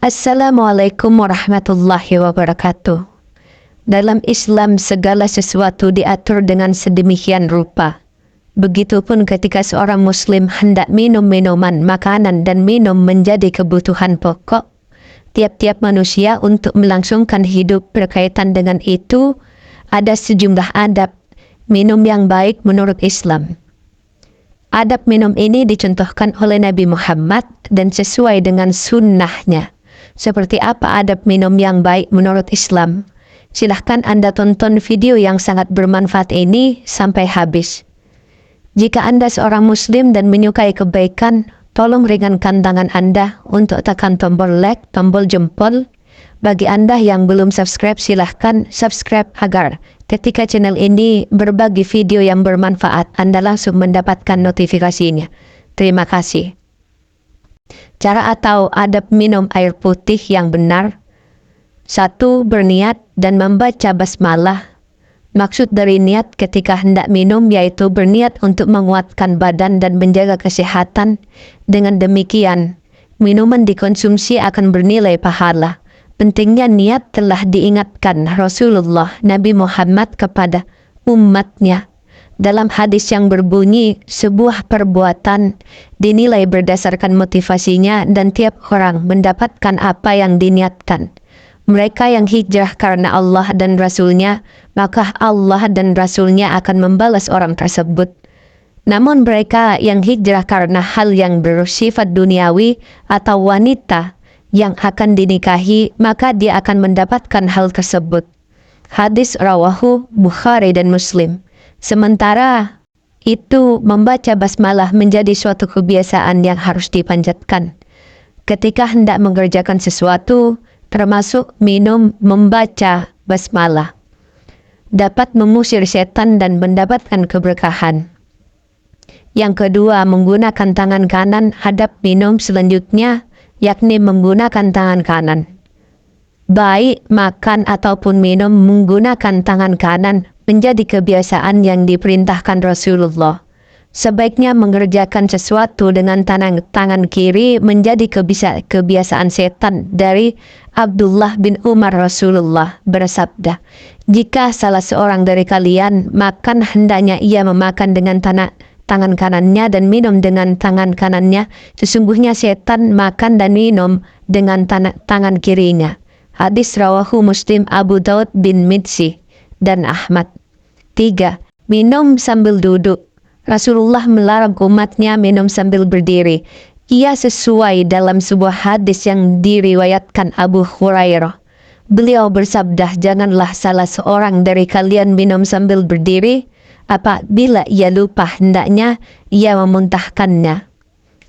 Assalamualaikum warahmatullahi wabarakatuh. Dalam Islam segala sesuatu diatur dengan sedemikian rupa. Begitupun ketika seorang muslim hendak minum minuman, makanan dan minum menjadi kebutuhan pokok tiap-tiap manusia untuk melangsungkan hidup berkaitan dengan itu, ada sejumlah adab minum yang baik menurut Islam. Adab minum ini dicontohkan oleh Nabi Muhammad dan sesuai dengan sunnahnya. Seperti apa adab minum yang baik menurut Islam? Silahkan Anda tonton video yang sangat bermanfaat ini sampai habis. Jika Anda seorang muslim dan menyukai kebaikan, tolong ringankan tangan Anda untuk tekan tombol like, tombol jempol. Bagi Anda yang belum subscribe, silahkan subscribe agar ketika channel ini berbagi video yang bermanfaat, Anda langsung mendapatkan notifikasinya. Terima kasih. Cara atau adab minum air putih yang benar. 1. Berniat dan membaca basmalah. Maksud dari niat ketika hendak minum yaitu berniat untuk menguatkan badan dan menjaga kesehatan. Dengan demikian, minuman dikonsumsi akan bernilai pahala. Pentingnya niat telah diingatkan Rasulullah Nabi Muhammad kepada umatnya. Dalam hadis yang berbunyi, sebuah perbuatan dinilai berdasarkan motivasinya dan tiap orang mendapatkan apa yang diniatkan. Mereka yang hijrah karena Allah dan Rasulnya, maka Allah dan Rasulnya akan membalas orang tersebut. Namun mereka yang hijrah karena hal yang bersifat duniawi atau wanita yang akan dinikahi, maka dia akan mendapatkan hal tersebut. Hadis rawahu Bukhari dan Muslim. Sementara itu membaca basmalah menjadi suatu kebiasaan yang harus dipanjatkan. Ketika hendak mengerjakan sesuatu, termasuk minum, membaca basmalah dapat mengusir setan dan mendapatkan keberkahan. Yang kedua, menggunakan tangan kanan hadap minum selanjutnya, yakni menggunakan tangan kanan. Baik makan ataupun minum menggunakan tangan kanan menjadi kebiasaan yang diperintahkan Rasulullah. Sebaiknya mengerjakan sesuatu dengan tangan kiri menjadi kebiasaan setan. Dari Abdullah bin Umar, Rasulullah bersabda, jika salah seorang dari kalian makan, hendaknya ia memakan dengan tangan kanannya dan minum dengan tangan kanannya. Sesungguhnya setan makan dan minum dengan tangan kirinya. Hadis rawahu Muslim, Abu Daud bin Midsi dan Ahmad. 3. Minum sambil duduk. Rasulullah melarang umatnya minum sambil berdiri. Ia sesuai dalam sebuah hadis yang diriwayatkan Abu Hurairah. Beliau bersabda, janganlah salah seorang dari kalian minum sambil berdiri. Apabila ia lupa, hendaknya ia memuntahkannya.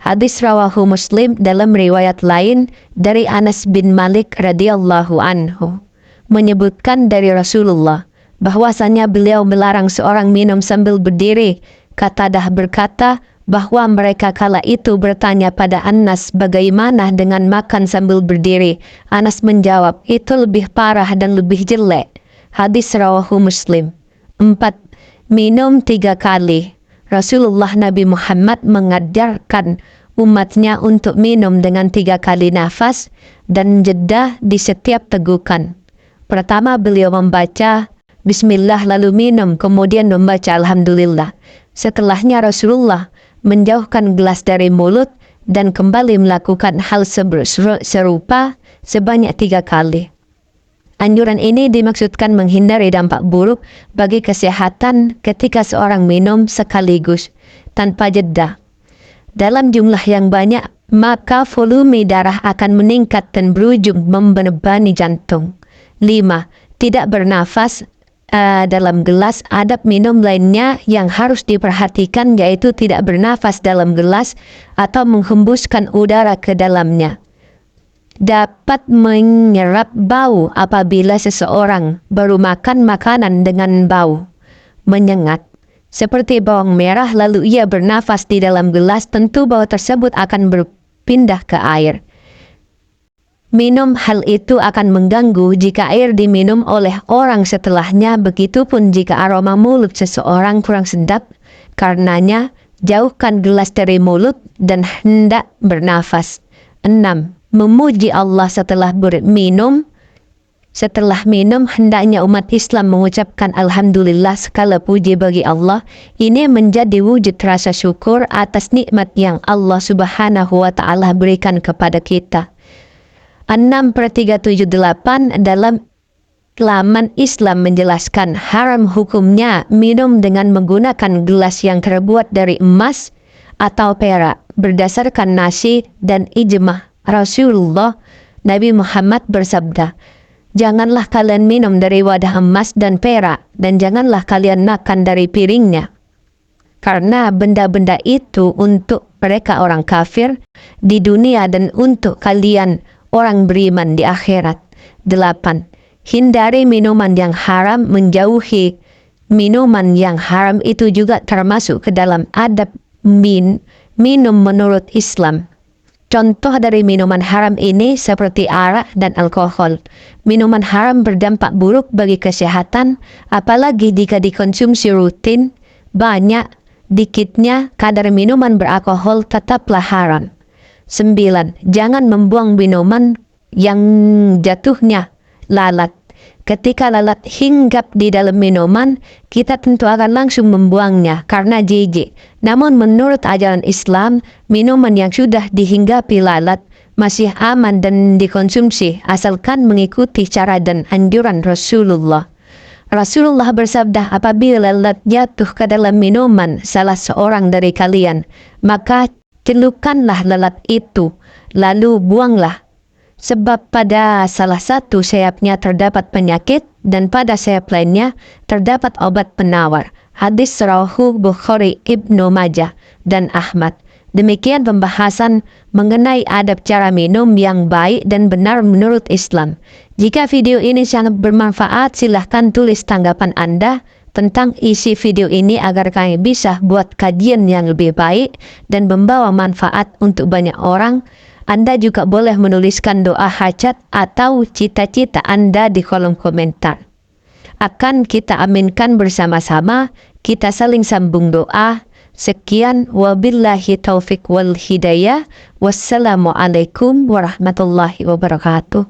Hadis rawahu Muslim. Dalam riwayat lain dari Anas bin Malik radhiyallahu anhu menyebutkan dari Rasulullah bahwasanya beliau melarang seorang minum sambil berdiri. Qatadah berkata bahwa mereka kala itu bertanya pada Anas bagaimana dengan makan sambil berdiri. Anas menjawab, itu lebih parah dan lebih jelek. Hadis rawahu Muslim. 4. Minum 3 kali. Rasulullah Nabi Muhammad mengajarkan umatnya untuk minum dengan 3 kali nafas dan jeda di setiap tegukan. Pertama beliau membaca Bismillah lalu minum, kemudian membaca Alhamdulillah. Setelahnya Rasulullah menjauhkan gelas dari mulut dan kembali melakukan hal serupa sebanyak 3 kali. Anjuran ini dimaksudkan menghindari dampak buruk bagi kesehatan ketika seorang minum sekaligus tanpa jeda dalam jumlah yang banyak, maka volume darah akan meningkat dan berujung membebani jantung. 5. Tidak bernafas dalam gelas. Adab minum lainnya yang harus diperhatikan yaitu tidak bernafas dalam gelas atau menghembuskan udara ke dalamnya. Dapat menyerap bau apabila seseorang baru makan makanan dengan bau menyengat seperti bawang merah lalu ia bernafas di dalam gelas, tentu bau tersebut akan berpindah ke air. Minum hal itu akan mengganggu jika air diminum oleh orang setelahnya, begitupun jika aroma mulut seseorang kurang sedap. Karenanya jauhkan gelas dari mulut dan hendak bernafas. 6. memuji Allah setelah berminum. Setelah minum, hendaknya umat Islam mengucapkan Alhamdulillah, segala puji bagi Allah. Ini menjadi wujud rasa syukur atas nikmat yang Allah Subhanahu wa Ta'ala berikan kepada kita. 6/378 dalam laman Islam menjelaskan haram hukumnya minum dengan menggunakan gelas yang terbuat dari emas atau perak berdasarkan nasi dan ijma Rasulullah. Nabi Muhammad bersabda, "Janganlah kalian minum dari wadah emas dan perak, dan janganlah kalian makan dari piringnya. Karena benda-benda itu untuk mereka orang kafir di dunia dan untuk kalian orang beriman di akhirat." 8. Hindari minuman yang haram. Menjauhi minuman yang haram itu juga termasuk ke dalam adab minum menurut Islam. Contoh dari minuman haram ini seperti arak dan alkohol. Minuman haram berdampak buruk bagi kesehatan, apalagi jika dikonsumsi rutin. Banyak, dikitnya kadar minuman beralkohol tetaplah haram. 9. Jangan membuang minuman yang jatuhnya lalat. Ketika lalat hinggap di dalam minuman, kita tentu akan langsung membuangnya karena jijik. Namun menurut ajaran Islam, minuman yang sudah dihinggapi lalat masih aman dan dikonsumsi asalkan mengikuti cara dan anjuran Rasulullah. Rasulullah bersabda, apabila lalat jatuh ke dalam minuman salah seorang dari kalian, maka celupkanlah lalat itu, lalu buanglah. Sebab pada salah satu sayapnya terdapat penyakit dan pada sayap lainnya terdapat obat penawar. Hadis rawahu Bukhari, Ibnu Majah, dan Ahmad. Demikian pembahasan mengenai adab cara minum yang baik dan benar menurut Islam. Jika video ini sangat bermanfaat, silahkan tulis tanggapan Anda tentang isi video ini agar kami bisa buat kajian yang lebih baik dan membawa manfaat untuk banyak orang. Anda juga boleh menuliskan doa hajat atau cita-cita Anda di kolom komentar. Akan kita aminkan bersama-sama, kita saling sambung doa. Sekian, wabillahi taufik wal hidayah. Wassalamualaikum warahmatullahi wabarakatuh.